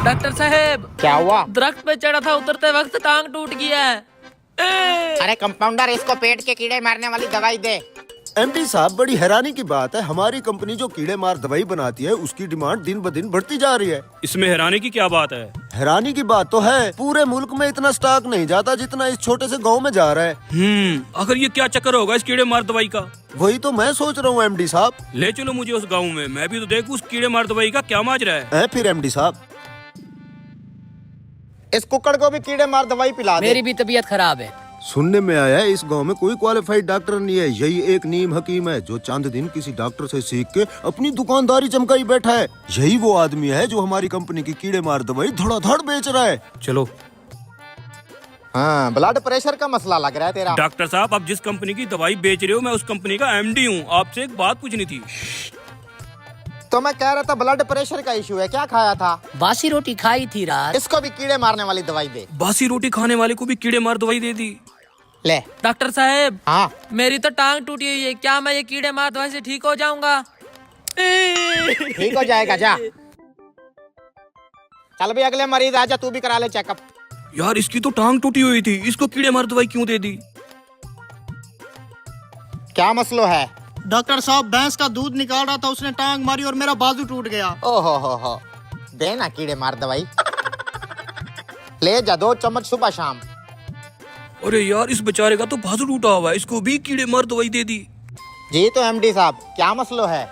Doctor साहब, क्या हुआ? दरख्त पे चढ़ा था, उतरते वक्त टांग टूट गया है। अरे कंपाउंडर, इसको पेट के कीड़े मारने वाली दवाई दे। एमडी साहब, बड़ी हैरानी की बात है, हमारी कंपनी जो कीड़े मार दवाई बनाती है उसकी डिमांड दिन ब दिन बढ़ती जा रही है। इसमें हैरानी की क्या बात है? हैरानी की बात तो है, पूरे मुल्क में इतना स्टॉक नहीं जाता जितना इस छोटे से गांव में जा रहा है। आखिर ये क्या चक्कर होगा इस कीड़े मार दवाई का? वही तो मैं सोच रहा हूँ एमडी साहब। ले चलो मुझे उस गाँव में, मैं भी तो देखूं उस कीड़े मार दवाई का क्या माजरा है। फिर एमडी साहब, इस कुक्कड़ को भी कीड़े मार दवाई पिला दे। मेरी भी तबीयत खराब है। सुनने में आया है इस गांव में कोई क्वालिफाइड डॉक्टर नहीं है, यही एक नीम हकीम है जो चंद दिन किसी डॉक्टर से सीख के अपनी दुकानदारी चमकाई बैठा है। यही वो आदमी है जो हमारी कंपनी की कीड़े मार दवाई धड़ाधड़ बेच रहा है। चलो। हाँ, ब्लड प्रेशर का मसला लग रहा है तेरा। डॉक्टर साहब, आप जिस कंपनी की दवाई बेच रहे हो, मैं उस कंपनी का एमडी हूँ। आपसे एक बात पूछनी थी। तो मैं कह रहा था ब्लड प्रेशर का इशू है, क्या खाया था? बासी रोटी खाई थी रात। इसको भी कीड़े मारने वाली दवाई दे। बासी रोटी खाने वाले को भी कीड़े मार दवाई दे दी। ले। डॉक्टर साहब, हाँ, मेरी तो टांग टूटी हुई है, क्या मैं ये कीड़े मार दवाई से ठीक हो जाऊंगा? ठीक हो जाएगा, जा। चल भी अगले मरीज आजा, तू भी करा ले चेकअप। यार, इसकी तो टांग टूटी हुई थी, इसको कीड़े मार दवाई क्यों दे दी? क्या मसलो है? डॉक्टर साहब, भैंस का दूध निकाल रहा था, उसने टांग मारी और मेरा बाजू टूट गया। ओहो हो, दे ना कीड़े मार दवाई। ले जा 2 चम्मच सुबह शाम। अरे यार, इस बेचारे का तो बाजू टूटा हुआ है, इसको भी कीड़े मार दवाई दे दी। जी तो एमडी साहब, क्या मसलो है?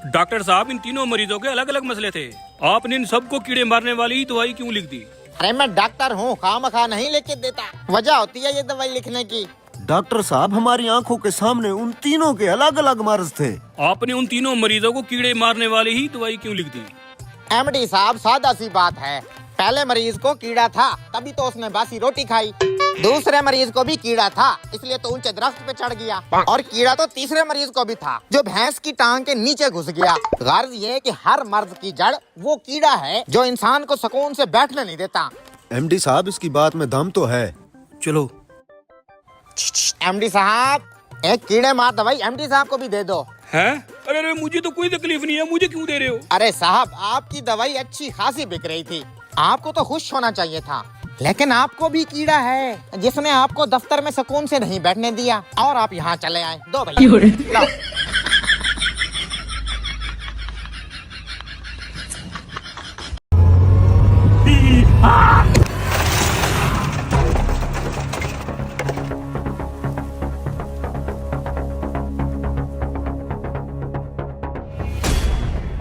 डॉक्टर साहब, इन तीनों मरीजों के अलग अलग मसले थे, आपने इन सबको कीड़े मारने वाली दवाई क्यों लिख दी? अरे मैं डॉक्टर हूँ, खामखा नहीं लेके देता, वजह होती है ये दवाई लिखने की। डॉक्टर साहब, हमारी आंखों के सामने उन तीनों के अलग अलग मर्ज थे। आपने उन तीनों मरीजों को कीड़े मारने वाली ही दवाई क्यों लिख दी? एमडी साहब, सादा सी बात है, पहले मरीज को कीड़ा था तभी तो उसने बासी रोटी खाई। दूसरे मरीज को भी कीड़ा था, इसलिए तो ऊंचे दरख्त पे चढ़ गया। और कीड़ा तो तीसरे मरीज को भी था, जो भैंस की टांग के नीचे घुस गया। गर्ज ये है कि हर मर्ज की जड़ वो कीड़ा है जो इंसान को सुकून से बैठने नहीं देता। एमडी साहब, इसकी बात में दम तो है। चलो। एमडी साहब, एक कीड़े मार दवाई एमडी साहब को भी दे दो। हैं? अरे मुझे तो कोई तकलीफ नहीं है, मुझे क्यों दे रहे हो? अरे साहब, आपकी दवाई अच्छी खासी बिक रही थी, आपको तो खुश होना चाहिए था, लेकिन आपको भी कीड़ा है जिसने आपको दफ्तर में सुकून से नहीं बैठने दिया और आप यहाँ चले आए। दो भैया, लो।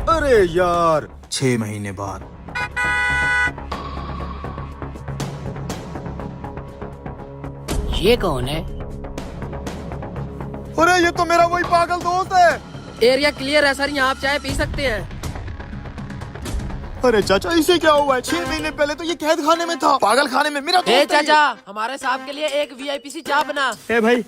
अरे यार, 6 महीने बाद। ये कौन है? अरे ये तो मेरा वही पागल दोस्त है। एरिया क्लियर है सर, यहाँ आप चाय पी सकते हैं। अरे चाचा, इसे क्या हुआ है? 6 महीने पहले तो ये कैद खाने में था, पागल खाने में। मेरा दोस्त है ये। चाचा, हमारे साहब के लिए एक VIP सी चाय बना। ए भाई,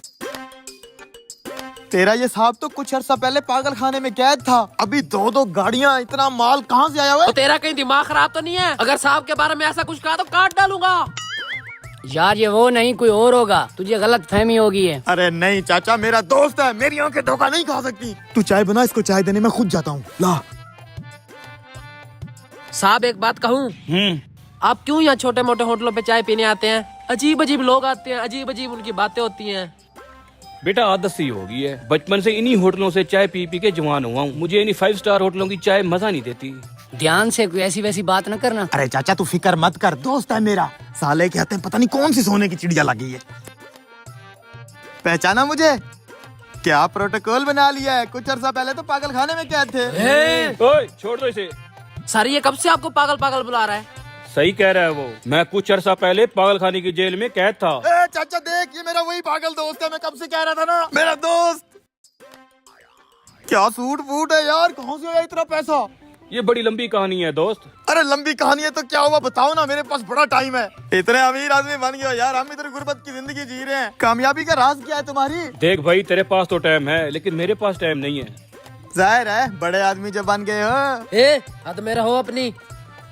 तेरा ये साहब तो कुछ अर्सा पहले पागल खाने में कैद था, अभी 2 गाड़ियाँ, इतना माल कहाँ से आया हुआ है? तो तेरा कहीं दिमाग खराब तो नहीं है? अगर साहब के बारे में ऐसा कुछ कहा तो काट डालूंगा। यार, ये वो नहीं, कोई और होगा, तुझे गलत फहमी होगी है। अरे नहीं चाचा, मेरा दोस्त है, मेरी आंखें धोखा नहीं खा सकती। तू चाय बना, इसको चाय देने में खुद जाता हूँ। ला। साहब, एक बात कहूँ, आप क्यों यहाँ छोटे मोटे होटलों पे चाय पीने आते हैं? अजीब अजीब लोग आते हैं, अजीब अजीब उनकी बातें होती हैं। बेटा, आदत सी हो गई है, बचपन से इन्हीं होटलों से चाय पी पी के जवान हुआ हूँ। मुझे इन्हीं 5 स्टार होटलों की चाय मजा नहीं देती। ध्यान से, कोई ऐसी वैसी बात न करना। अरे चाचा, तू फिक्र मत कर, दोस्त है मेरा। साले के हाथ में पता नहीं कौन सी सोने की चिड़िया लगी है। पहचाना मुझे? क्या प्रोटोकॉल बना लिया है? कुछ अर्सा पहले तो पागल खाने में कैद थे। ओए, छोड़ दो इसे। सर, ये कब से आपको पागल पागल बुला रहा है? सही कह रहा है वो, मैं कुछ अर्सा पहले पागल खाने की जेल में कैद था। ए चाचा देख, ये मेरा वही पागल दोस्त है, मैं कब से कह रहा था ना, मेरा दोस्त। क्या सूट फूट है यार, कहाँ से आया इतना पैसा? ये बड़ी लंबी कहानी है दोस्त। अरे लंबी कहानी है तो क्या हुआ, बताओ ना, मेरे पास बड़ा टाइम है। इतने अमीर आदमी बन गए हो यार, हम इधर गुर्बत की जिंदगी जी रहे हैं। कामयाबी का राज क्या है तुम्हारी? देख भाई, तेरे पास तो टाइम है, लेकिन मेरे पास टाइम नहीं है। जाहिर है, बड़े आदमी जब बन गए हो। हद में रहो अपनी।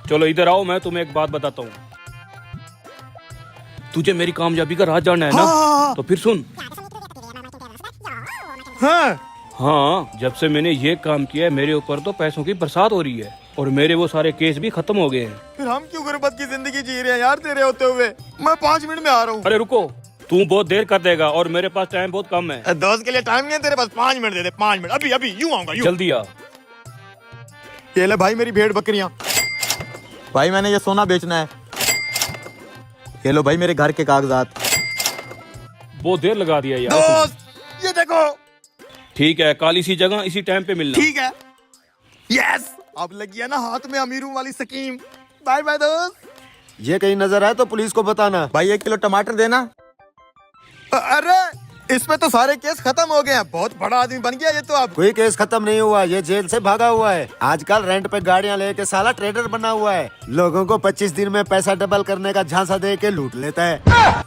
चलो इधर आओ, मैं तुम्हें एक बात बताता हूँ। तुझे मेरी कामयाबी का राज जानना है ना? हाँ। तो फिर सुन। हाँ। हाँ, जब से मैंने ये काम किया है, मेरे ऊपर तो पैसों की बरसात हो रही है। और मेरे वो सारे केस भी खत्म हो गए हैं। फिर हम क्यों गुर्बत की जिंदगी जी रहे हैं यार तेरे होते हुए। मैं 5 मिनट में आ रहा हूँ। अरे रुको, तू बहुत देर कर देगा और मेरे पास टाइम बहुत कम है। दोस्त के लिए टाइम नहीं है तेरे पास? 5 मिनट दे दे, 5 मिनट। अभी अभी यूं आऊंगा, यूं। जल्दी आ। ये ले भाई मेरी भेड़ बकरियां। भाई मैंने ये सोना बेचना है। ये लो भाई मेरे घर के कागजात। बहुत देर लगा दिया यार। दोस्त ये देखो। ठीक है, कल इसी जगह इसी टाइम पे मिलना। ठीक है। यस, अब लग गया ना हाथ में अमीरों वाली स्कीम। बाय बाय दोस्त। ये कहीं नजर आए तो पुलिस को बताना। भाई 1 किलो टमाटर देना। अरे इसमें तो सारे केस खत्म हो गए हैं। बहुत बड़ा आदमी बन गया ये तो। अब कोई केस खत्म नहीं हुआ, ये जेल से भागा हुआ है। आजकल रेंट पे गाड़ियां लेके साला ट्रेडर बना हुआ है। लोगों को 25 दिन में पैसा डबल करने का झांसा दे के लूट लेता है।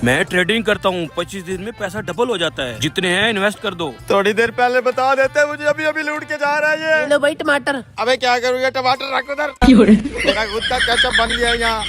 मैं ट्रेडिंग करता हूँ, 25 दिन में पैसा डबल हो जाता है। जितने हैं इन्वेस्ट कर दो। थोड़ी देर पहले बता देते, मुझे अभी अभी लूट के जा रहा है ये। लो भाई टमाटर। अबे क्या करूँगा, टमाटर रख उधर। मेरा खुद का केचप बन गया यहाँ।